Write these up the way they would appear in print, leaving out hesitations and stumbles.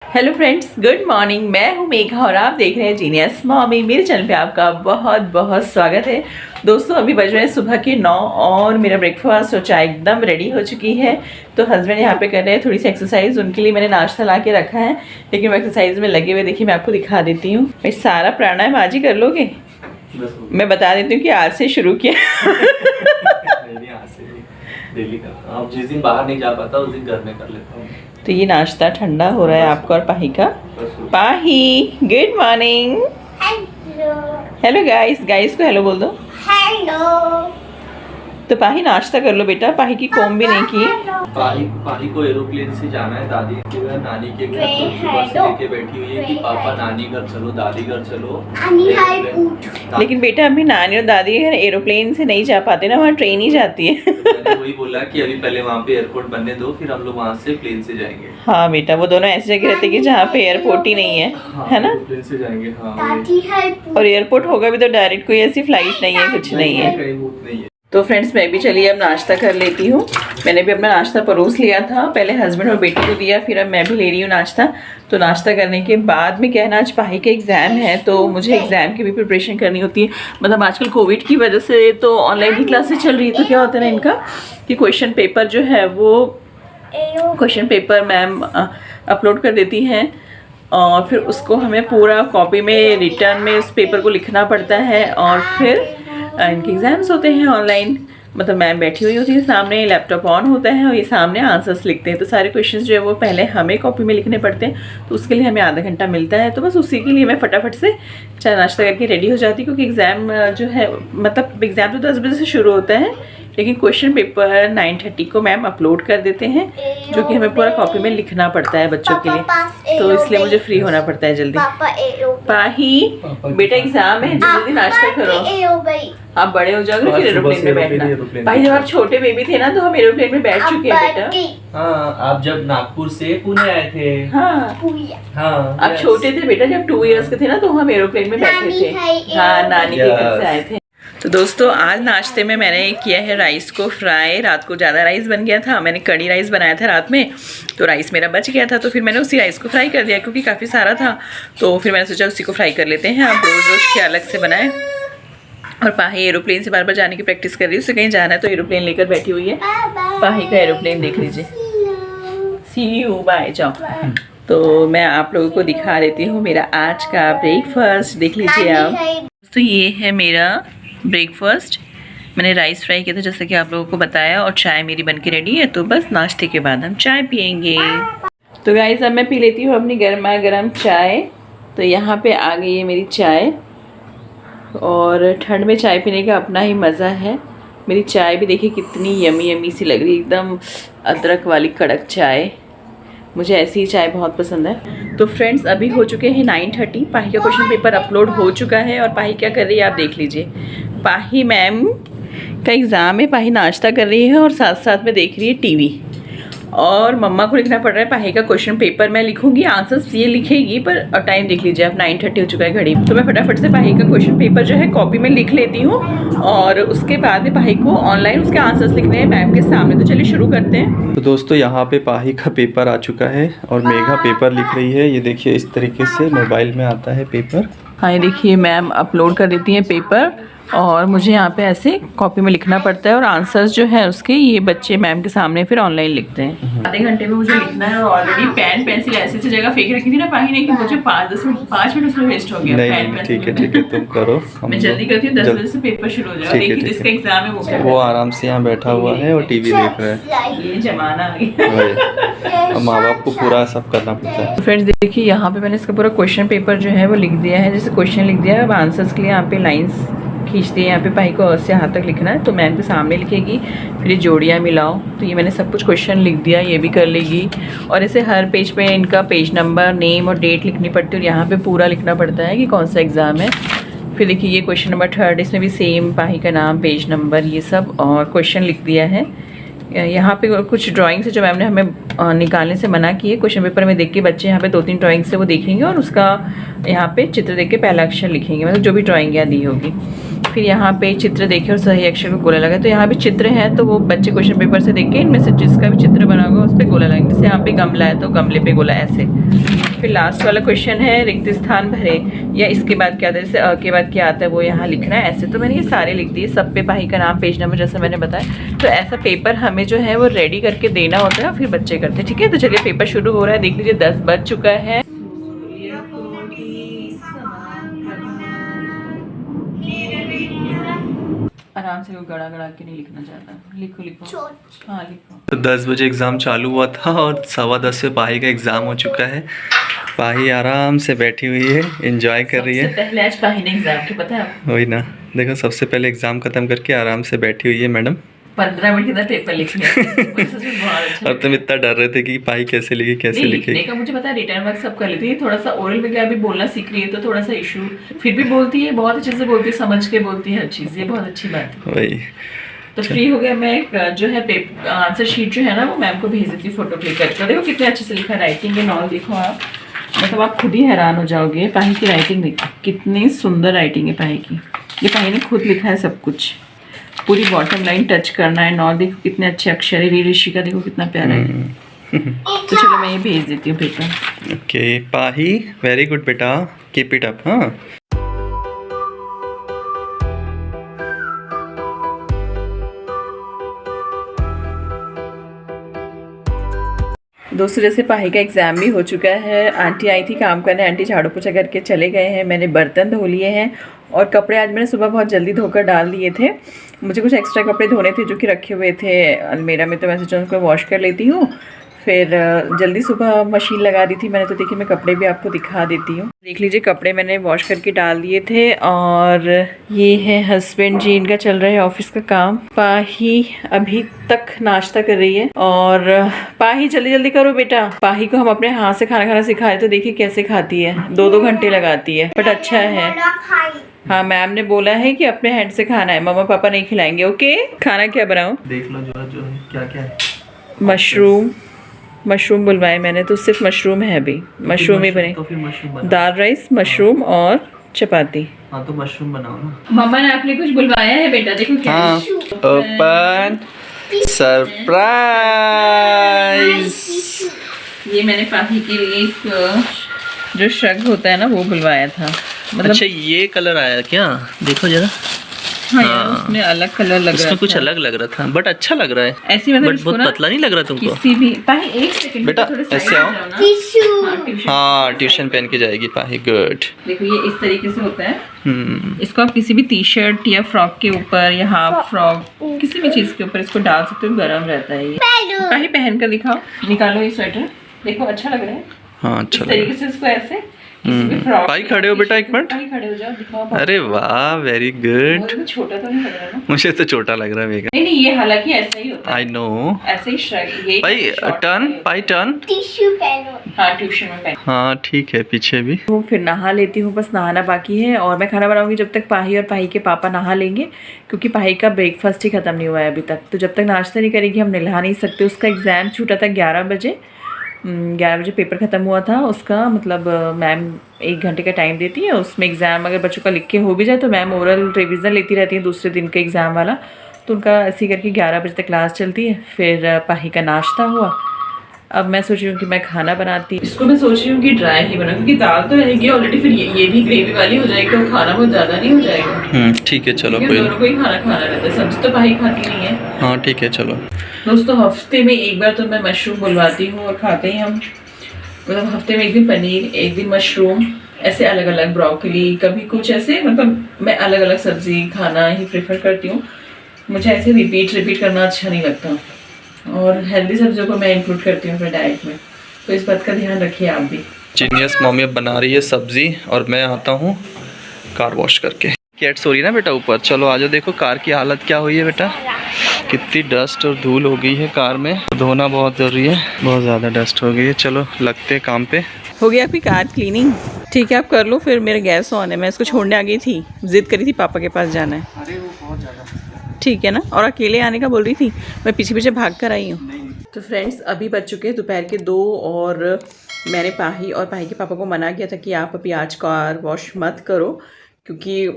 Hello friends, good morning. मैं हूं मेघा और आप देख रहे हैं जीनियस मॉमी। मेरे चैनल पे आपका बहुत बहुत स्वागत है। दोस्तों, अभी बज रहे हैं सुबह के 9 और मेरा ब्रेकफास्ट और चाय एकदम रेडी हो चुकी है। तो हस्बैंड यहाँ पे कर रहे हैं थोड़ी सी एक्सरसाइज। उनके लिए मैंने नाश्ता ला के रखा है, लेकिन वो एक्सरसाइज में लगे हुए। देखिए, मैं आपको दिखा देती हूँ। भाई, सारा प्राणायाम आज ही कर लोगे? मैं बता देती हूँ कि आज से शुरू किया। डेली करता हूँ। अब जिस दिन बाहर नहीं जा पाता उस दिन घर में कर लेता हूँ। तो ये नाश्ता ठंडा हो रहा है आपका और पाही का। पाही, good morning. Hello guys. Guys को हेलो बोल दो। हेलो। तो पाही, नाश्ता कर लो बेटा। पाही की कोम भी नहीं की। पाही को एरोप्लेन से जाना है दादी के घर, नानी के घर। तो सुबह से लेके बैठी हुई है कि पापा नानी घर चलो, दादी घर चलो। लेकिन बेटा, अभी नानी और दादी के घर एरोप्लेन से नहीं जा पाते ना, वहाँ ट्रेन ही जाती है। तो मैंने वही बोला कि अभी पहले वहाँ पे एयरपोर्ट बनने दो, फिर हम लोग वहाँ से प्लेन से जाएंगे। हाँ बेटा, वो दोनों ऐसी जगह रहते कि जहाँ पे एयरपोर्ट ही नहीं है, है ना? प्लेन से जाएंगे। हाँ, और एयरपोर्ट होगा भी तो डायरेक्ट कोई ऐसी फ्लाइट नहीं है, कुछ नहीं है। कहीं भूत नहीं है। तो फ्रेंड्स, मैं भी चलिए अब नाश्ता कर लेती हूँ। मैंने भी अपना नाश्ता परोस लिया था। पहले हस्बैंड और बेटी को दिया, फिर अब मैं भी ले रही हूँ नाश्ता। तो नाश्ता करने के बाद में क्या है ना, आज पाही का एग्ज़ाम है, तो मुझे एग्ज़ाम की भी प्रिपरेशन करनी होती है। मतलब आजकल कोविड की वजह से तो ऑनलाइन ही क्लासेस चल रही है। तो क्या होता है ना इनका कि क्वेश्चन पेपर जो है वो क्वेश्चन पेपर मैम अपलोड कर देती हैं और फिर उसको हमें पूरा कॉपी में रिटर्न में उस पेपर को लिखना पड़ता है। और फिर इनके एग्ज़ाम्स होते हैं ऑनलाइन। मतलब मैम बैठी हुई होती है सामने, लैपटॉप ऑन होता है और ये सामने आंसर्स लिखते हैं। तो सारे क्वेश्चंस जो है वो पहले हमें कॉपी में लिखने पड़ते हैं। तो उसके लिए हमें आधा घंटा मिलता है। तो बस उसी के लिए मैं फटाफट से चाय नाश्ता करके रेडी हो जाती हूँ, क्योंकि एग्ज़ाम जो है, मतलब एग्ज़ाम तो 10 बजे से शुरू होता है, लेकिन क्वेश्चन पेपर 9:30 को मैम अपलोड कर देते हैं, जो कि हमें पूरा कॉपी में लिखना पड़ता है बच्चों के लिए। तो इसलिए मुझे फ्री होना पड़ता है जल्दी। पाही, बेटा एग्जाम है, जल्दी नाश्ता करो। आप बड़े हो जाओगे फिर एरोप्लेन में बैठना। भाई, जब आप छोटे बेबी थे ना तो हम एरोप्लेन में बैठ चुके हैं बेटा। हाँ, आप जब नागपुर से पुणे आए थे। हाँ, आप छोटे थे बेटा, जब 2 इयर्स के थे ना तो हम एरोप्लेन में बैठे थे। हाँ, नानी के घर से आए थे। तो दोस्तों, आज नाश्ते में मैंने किया है राइस को फ्राई। रात को ज़्यादा राइस बन गया था, मैंने कड़ी राइस बनाया था रात में, तो राइस मेरा बच गया था। तो फिर मैंने उसी राइस को फ्राई कर दिया, क्योंकि काफ़ी सारा था। तो फिर मैंने सोचा उसी को फ्राई कर लेते हैं, आप रोज़ रोज़ के अलग से बनाए। और पाही एरोप्लेन से बार बार जाने की प्रैक्टिस कर रही है। उससे कहीं जाना है तो एरोप्लेन लेकर बैठी हुई है। पाही का एरोप्लेन देख लीजिए। सी यू, बाय, जाओ। तो मैं आप लोगों को दिखा देती हूँ मेरा आज का ब्रेकफास्ट। देख लीजिए आप। तो ये है मेरा ब्रेकफास्ट। मैंने राइस फ्राई किया था जैसे कि आप लोगों को बताया, और चाय मेरी बनके रेडी है। तो बस नाश्ते के बाद हम चाय पियेंगे। तो गाइस, अब मैं पी लेती हूँ अपनी गर्मा गर्म चाय। तो यहाँ पे आ गई है मेरी चाय, और ठंड में चाय पीने का अपना ही मज़ा है। मेरी चाय भी देखिए कितनी यमी यमी सी लग रही है, एकदम अदरक वाली कड़क चाय। मुझे ऐसी ही चाय बहुत पसंद है। तो फ्रेंड्स, अभी हो चुके हैं 9:30। पाही का क्वेश्चन पेपर अपलोड हो चुका है और पाही क्या कर रही है आप देख लीजिए। पाही मैम का एग्ज़ाम है, पाही नाश्ता कर रही है और साथ साथ में देख रही है टीवी। और मम्मा को लिखना पड़ रहा है पाही का क्वेश्चन पेपर। मैं लिखूंगी, आंसर्स ये लिखेगी, पर टाइम देख लीजिए आप, 9:30 हो चुका है घड़ी। तो मैं फटाफट से पाही का क्वेश्चन पेपर जो है कॉपी में लिख लेती हूँ, और उसके बाद में पाही को ऑनलाइन उसके आंसर्स लिखने हैं मैम के सामने। तो चलिए शुरू करते हैं। तो दोस्तों, यहाँ पे पाही का पेपर आ चुका है और मेघा पेपर लिख रही है। ये देखिए, इस तरीके से मोबाइल में आता है पेपर। हाँ, ये देखिए मैम अपलोड कर देती हैं पेपर, और मुझे यहाँ पे ऐसे कॉपी में लिखना पड़ता है, और आंसर्स जो है उसके ये बच्चे मैम के सामने फिर ऑनलाइन लिखते हैं। आधे घंटे में मुझे लिखना है, और ऑलरेडी पेन पेंसिल ऐसी जगह फेंक रखी थी ना पाही ने कि मुझे 5 मिनट उसमें वेस्ट हो गया। नहीं, ठीक है, तुम करो। मैं जल्दी करती हूँ, 10 बजे से पेपर शुरू हो जाएगा। देखिए जिसका एग्जाम है वो आराम से यहाँ बैठा हुआ है और टीवी देख रहा है। ये जमाना आ गया। माँ बाप को पूरा सब करना पड़ता है। फ्रेंड्स देखिए, यहाँ पे मैंने इसका पूरा क्वेश्चन पेपर जो है वो लिख दिया है। जैसे क्वेश्चन लिख दिया है, अब आंसर्स के लिए यहाँ पे लाइंस खींच दिए। यहाँ पे पाही को अ से हाथ तक लिखना है, तो मैम के सामने लिखेगी। फिर ये जोड़ियाँ मिलाओ, तो ये मैंने सब कुछ क्वेश्चन लिख दिया, ये भी कर लेगी। और ऐसे हर पेज पे इनका पेज नंबर, नेम और डेट लिखनी पड़ती है, और यहाँ पे पूरा लिखना पड़ता है कि कौन सा एग्ज़ाम है। फिर देखिए, ये क्वेश्चन नंबर 3, इसमें भी सेम पाही का नाम, पेज नंबर, ये सब और क्वेश्चन लिख दिया है। यहाँ पे कुछ ड्राइंग्स है जो मैम ने हमें निकालने से मना की है। क्वेश्चन पेपर में देख के बच्चे यहाँ पे 2-3 ड्राइंग्स से वो देखेंगे और उसका यहाँ पे चित्र देख के पहला अक्षर लिखेंगे, मतलब जो भी ड्राइंग यहाँ दी होगी। फिर यहाँ पे चित्र देखे और सही अक्षर में गोला लगाए। तो यहाँ भी चित्र है तो वो बच्चे क्वेश्चन पेपर से देख के इनमें से जिसका भी चित्र बना होगा उस पर गोला लगाएंगे। जैसे यहाँ पे गमला है तो गमले पे गोला ऐसे। फिर लास्ट वाला क्वेश्चन है रिक्त स्थान भरे, या इसके बाद क्या आता है, जैसे के बाद क्या आता है वो यहाँ लिखना है ऐसे। तो मैंने ये सारे लिख दिए, सब पे पाही का नाम, पेज नंबर, जैसा मैंने बताया। तो ऐसा पेपर हमें जो है वो रेडी करके देना होता है, फिर बच्चे करते हैं। ठीक है, तो चलिए पेपर शुरू हो रहा है। देख लीजिए 10 बज चुका है। आराम से वो गड़ा गड़ा के नहीं लिखना चाहता। लिखो लिखो, हाँ लिखो। तो 10 बजे एग्ज़ाम चालू हुआ था और 10:15 पे पाही का एग्ज़ाम हो चुका है। पाही आराम से बैठी हुई है, एंजॉय कर रही है। सबसे पहले आज पाही ने एग्जाम के, पता है आपको? वही ना, देखो सबसे पहले एग्ज़ाम खत्म करके आराम से बैठी हुई है मैडम। 15 मिनट के अंदर पेपर लिखने और तुम इतना डर रहे थे कि पाही कैसे लिखी कैसे लिखेगी। का मुझे पता है, रिटर्न वर्क सब कर लेती है। थोड़ा सा ओरल में क्या अभी बोलना सीख रही है तो थोड़ा सा इशू, फिर भी बोलती है, बहुत अच्छे से बोलती है, समझ के बोलती है हर चीज़। ये बहुत अच्छी बात है। वही तो फ्री हो गया। मैं जो है आंसर शीट जो है ना वो मैम को भेज देती हूँ फोटो क्लिक करके। देखो कितने अच्छे से लिखा, राइटिंग के नॉल देखो आप, मतलब आप खुद ही हैरान हो जाओगे। पाही की राइटिंग देखो, कितनी सुंदर राइटिंग है पाही की। ये पाही ने खुद लिखा है सब कुछ, पूरी बॉटम लाइन टच करना है। नॉल देखो कितने अच्छे अक्षर है, ऋषि का देखो कितना प्यारा है। तो चलो मैं ये भेज देती हूँ पेपर। ओके पाही, वेरी गुड बेटा, कीप इट अप। हाँ दोस्तों जैसे पाही का एग्ज़ाम भी हो चुका है। आंटी आई थी काम करने, आंटी झाड़ू पोछा करके चले गए हैं। मैंने बर्तन धो लिए हैं और कपड़े आज मैंने सुबह बहुत जल्दी धोकर डाल दिए थे। मुझे कुछ एक्स्ट्रा कपड़े धोने थे जो कि रखे हुए थे अलमीरा में, तो मैं सोचा उनको वॉश कर लेती हूँ। फिर जल्दी सुबह मशीन लगा दी थी मैंने, तो देखिए मैं कपड़े भी आपको दिखा देती हूँ। देख लीजिए कपड़े मैंने वॉश करके डाल दिए थे। और ये है हस्बैंड जी, इनका चल रहा है ऑफिस का काम। पाही अभी तक नाश्ता कर रही है। और पाही जल्दी जल्दी करो बेटा। पाही को हम अपने हाथ से खाना खाना सिखाए तो देखिए कैसे खाती है, 2-2 घंटे लगाती है, बट अच्छा है। हाँ मैम ने बोला है कि अपने हैंड से खाना है, मम्मा पापा नहीं खिलाएंगे। ओके, खाना क्या बनाऊँ? देख लो जो क्या क्या है। मशरूम बुलवाए मैंने, तो सिर्फ मशरूम है अभी, मशरूम ही बने। तो फिर मशरूम बनाओ। दाल राइस, मशरूम और चपाती। हाँ तो मशरूम बनाओ ना। मम्मा ने आपने कुछ बुलवाया है बेटा, देखो क्या। हाँ ओपन सरप्राइज। ये मैंने पाही के लिए एक जो शग होता है ना वो बुलवाया था। मतलब अच्छा ये कलर आया क्या, देखो जरा। हाँ यार उसमें अलग कलर लग रहा था, कुछ अलग लग रहा था, बट अच्छा लग रहा है ऐसी। मतलब बट बहुत पतला नहीं लग रहा तुमको? किसी भी पाही, एक सेकंड बेटा ऐसे आओ। टिश्यू। हाँ ट्यूशन पहन के जाएगी पाही, गुड। देखो ये इस तरीके से होता है। इसको आप किसी भी टी शर्ट या फ्रॉक के ऊपर या हाफ फ्रॉक किसी भी चीज के ऊपर इसको डाल सकते हो, गर्म रहता है ये। पाही पहन कर दिखाओ, निकालो ये स्वेटर, देखो अच्छा लग रहा है। हाँ अच्छा इस तरीके से इसको ऐसे किसी भी फ्रॉक। पाही खड़े हो बेटा एक मिनट, पाही खड़े हो जाओ, दिखाओ। अरे वाह वेरी गुड। बहुत छोटा तो नहीं लग रहा ना? मुझे तो छोटा लग रहा है मेरा। नहीं ये हालांकि ऐसा ही होता है। आई नो, ऐसे ही श्रग ये पाही टर्न, पाही टर्न। टिश्यू पहनो। हाँ ट्यूशन में पहन। हाँ ठीक है, पीछे भी। वो फिर नहा लेती हूँ, बस नहाना बाकी है। और मैं खाना बनाऊंगी जब तक पाही और पाही के पापा नहा लेंगे, क्योंकि पाही का ब्रेकफास्ट ही खत्म नहीं हुआ है अभी तक। तो जब तक नाश्ता नहीं करेगी हम नहा नहीं सकते। उसका एग्ज़ाम छूटा था 11 बजे, 11 बजे पेपर ख़त्म हुआ था उसका। मतलब मैम 1 घंटे का टाइम देती है, उसमें एग्ज़ाम अगर बच्चों का लिख के हो भी जाए तो मैम ओरल रिवीजन लेती रहती है दूसरे दिन का एग्ज़ाम वाला। तो उनका ऐसे करके 11 बजे तक क्लास चलती है। फिर पाही का नाश्ता हुआ। अब मैं सोच रही हूँ कि मैं खाना बनाती, इसको मैं सोच रही हूँ कि ड्राई ही बनाऊँ, क्योंकि दाल तो रहेगी ऑलरेडी, फिर ये भी ग्रेवी वाली हो जाएगी तो खाना बहुत ज़्यादा नहीं हो जाएगा। ठीक है चलो, कोई दोनों को ही खाना खाना रहता है, सब्जी तो पाही खाती नहीं है। हाँ ठीक है चलो। दोस्तों हफ्ते में एक बार तो मैं मशरूम बुलवाती हूँ और खाते हैं हम। मतलब हफ्ते में एक दिन पनीर, एक दिन मशरूम, ऐसे अलग अलग, ब्रोकली, कभी कुछ ऐसे। मतलब मैं अलग अलग सब्जी खाना ही प्रेफर करती हूँ। मुझे ऐसे रिपीट करना अच्छा नहीं लगता। और हेल्दी सब्जियों को मैं इंक्लूड करती हूँ अपने डाइट में, तो इस बात का ध्यान रखिए आप भी। जीनियस मम्मी अब बना रही है सब्जी और मैं आता हूँ कार वॉश करके। कैट सो रही है ना बेटा ऊपर। चलो आ जाओ, देखो कार की हालत क्या हुई है बेटा, कितनी डस्ट और धूल हो गई है कार में। धोना बहुत ज़रूरी है, बहुत ज़्यादा डस्ट हो गई है। चलो लगते हैं काम पे। हो गया आपकी कार क्लीनिंग? ठीक है आप कर लो, फिर मेरा गैस ऑन है। मैं इसको छोड़ने आ गई थी, जिद करी थी पापा के पास जाना है। अरे वो बहुत ज़्यादा ठीक है ना, और अकेले आने का बोल रही थी, मैं पीछे पीछे भाग कर आई हूँ। तो फ्रेंड्स अभी बज चुके हैं दोपहर के 2 और मैंने पाही और पाही के पापा को मना किया था कि आप अभी आज कार वॉश मत करो, क्योंकि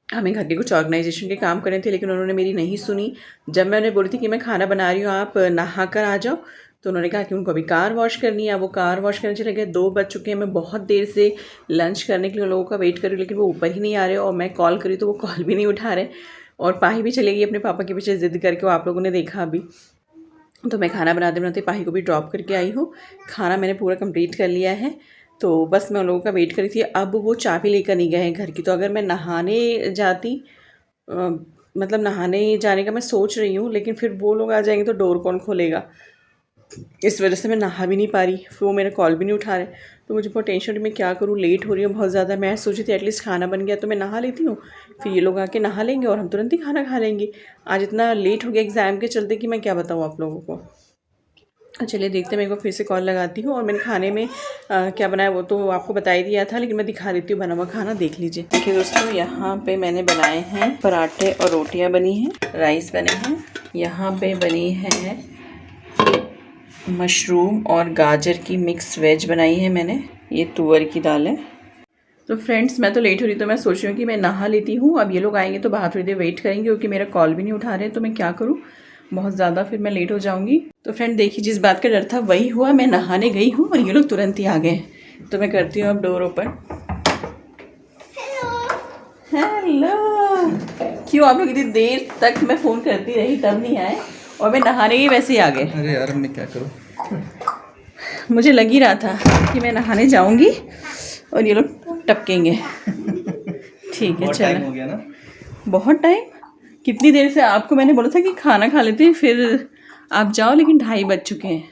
हमें घर के कुछ ऑर्गेनाइजेशन के काम करने थे, लेकिन उन्होंने मेरी नहीं सुनी। जब मैं उन्हें बोली थी कि मैं खाना बना रही हूँ, आप नहा कर आ जाओ, तो उन्होंने कहा कि उनको अभी कार वॉश करनी है। वो कार वॉश करने चले गए। 2 बज चुके हैं। मैं बहुत देर से लंच करने के लिए उन लोगों का वेट कर रही हूँ, लेकिन वो ऊपर ही नहीं आ रहे, और मैं कॉल करी तो वो कॉल भी नहीं उठा रहे। और पाही भी चली गई अपने पापा के पीछे ज़िद करके, वो आप लोगों ने देखा अभी। तो मैं खाना बनाते बनाते पाही को भी ड्रॉप करके आई हूँ। खाना मैंने पूरा कंप्लीट कर लिया है, तो बस मैं उन लोगों का वेट कर रही थी। अब वो चाबी लेकर नहीं गए हैं घर की, तो अगर मैं नहाने जाती, मतलब नहाने जाने का मैं सोच रही हूँ, लेकिन फिर वो लोग आ जाएंगे तो डोर कौन खोलेगा। इस वजह से मैं नहा भी नहीं पा रही, फिर वो मेरा कॉल भी नहीं उठा रहे। तो मुझे बहुत टेंशन, मैं क्या करूँ, लेट हो रही हूँ बहुत ज़्यादा। मैं सोची थी एटलीस्ट खाना बन गया तो मैं नहा लेती हूँ, फिर ये लोग आके नहा लेंगे और हम तुरंत ही खाना खा लेंगे। आज इतना लेट हो गया एग्ज़ाम के चलते कि मैं क्या बताऊँ आप लोगों को। चलिए देखते हैं, मैं एक बार फिर से कॉल लगाती हूँ। और मैंने खाने में क्या बनाया वो तो आपको बता ही दिया था, लेकिन मैं दिखा देती हूँ बना हुआ खाना, देख लीजिए। देखिए दोस्तों, यहाँ पे मैंने बनाए हैं पराठे और रोटियाँ बनी हैं, राइस बने हैं। यहाँ पे बनी है मशरूम और गाजर की मिक्स वेज बनाई है मैंने। ये तुअर की दाल है। तो फ्रेंड्स, मैं तो लेट हो रही, तो मैं सोच रही हूँ कि मैं नहा लेती हूँ। अब ये लोग आएंगे तो बाहर थोड़ी देर वेट करेंगे, क्योंकि मेरा कॉल भी नहीं उठा रहे। तो मैं क्या करूँ, बहुत ज़्यादा फिर मैं लेट हो जाऊँगी। तो फ्रेंड देखिए, जिस बात का डर था वही हुआ। मैं नहाने गई हूँ और ये लोग तुरंत ही आ गए। तो मैं करती हूँ अब डोर ओपन। हेलो। क्यों आप लोग इतनी देर तक मैं फ़ोन करती रही तब नहीं आए, और मैं नहाने गई वैसे ही आ गए। अरे यार, मैं क्या करूँ, मुझे लग ही रहा था कि मैं नहाने जाऊँगी और ये लोग टपकेंगे। ठीक है, चलो। हो गया ना, बहुत टाइम। कितनी देर से आपको मैंने बोला था कि खाना खा लेते हैं फिर आप जाओ, लेकिन 2:30 बज चुके हैं।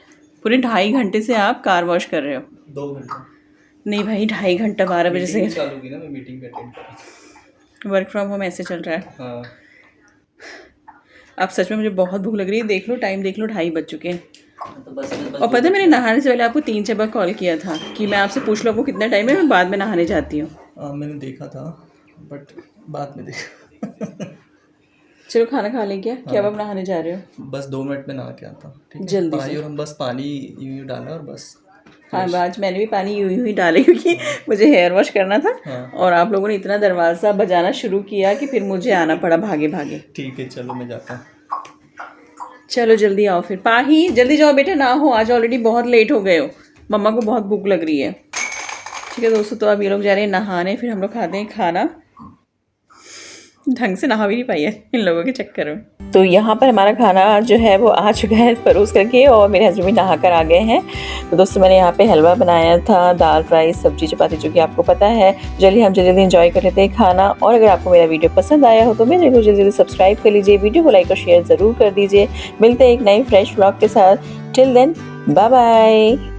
पूरे 2.5 घंटे से आप कार वॉश कर रहे हो। 2 घंटा नहीं भाई, 2.5 घंटा 12 बजे से। चालू की ना, मैं मीटिंग पे अटेंड कर। वर्क फ्रॉम होम ऐसे चल रहा है। हाँ। अब सच में मुझे बहुत भूख लग रही है। देख लो टाइम, देख लो, 2:30 बज चुके हैं। तो बस और पता है, मैंने नहाने से पहले आपको 3-4 बार कॉल किया था कि मैं आपसे पूछ लो आपको कितना टाइम है, मैं बाद में नहाने जाती हूँ। मैंने देखा था, बट बाद में देखा। चलो खाना खा लें क्या? क्या आप नहाने जा रहे हो? बस 2 मिनट में नहा के आता हूँ, ठीक है? जल्दी भाई से। और हम बस पानी यूँ डाला और बस। हाँ, आज मैंने भी पानी यूं ही डाले, क्योंकि मुझे हेयर वॉश करना था। हाँ। और आप लोगों ने इतना दरवाज़ा बजाना शुरू किया कि फिर मुझे आना पड़ा भागे भागे। ठीक है, चलो मैं जाता हूँ। चलो जल्दी आओ फिर। पाही जल्दी जाओ बेटा, ना हो आज ऑलरेडी बहुत लेट हो गए हो। मम्मा को बहुत भूख लग रही है। ठीक है दोस्तों, तो अब ये लोग जा रहे हैं नहाने, फिर हम लोग खाते हैं खाना। ढंग से नहा भी नहीं पाई है इन लोगों के चक्कर में। तो यहाँ पर हमारा खाना जो है वो आ चुका है परोस करके, और मेरे हस्बैंड भी नहा कर आ गए हैं। तो दोस्तों, मैंने यहाँ पे हलवा बनाया था, दाल राइस सब्जी चपाती, जो कि आपको पता है। जल्दी हम जल्दी एंजॉय कर लेते हैं खाना। और अगर आपको मेरा वीडियो पसंद आया हो तो मेरे चैनल को जल्दी सब्सक्राइब कर लीजिए, वीडियो को लाइक और शेयर ज़रूर कर दीजिए। मिलते हैं एक नई फ्रेश व्लॉग के साथ। Till then, bye bye.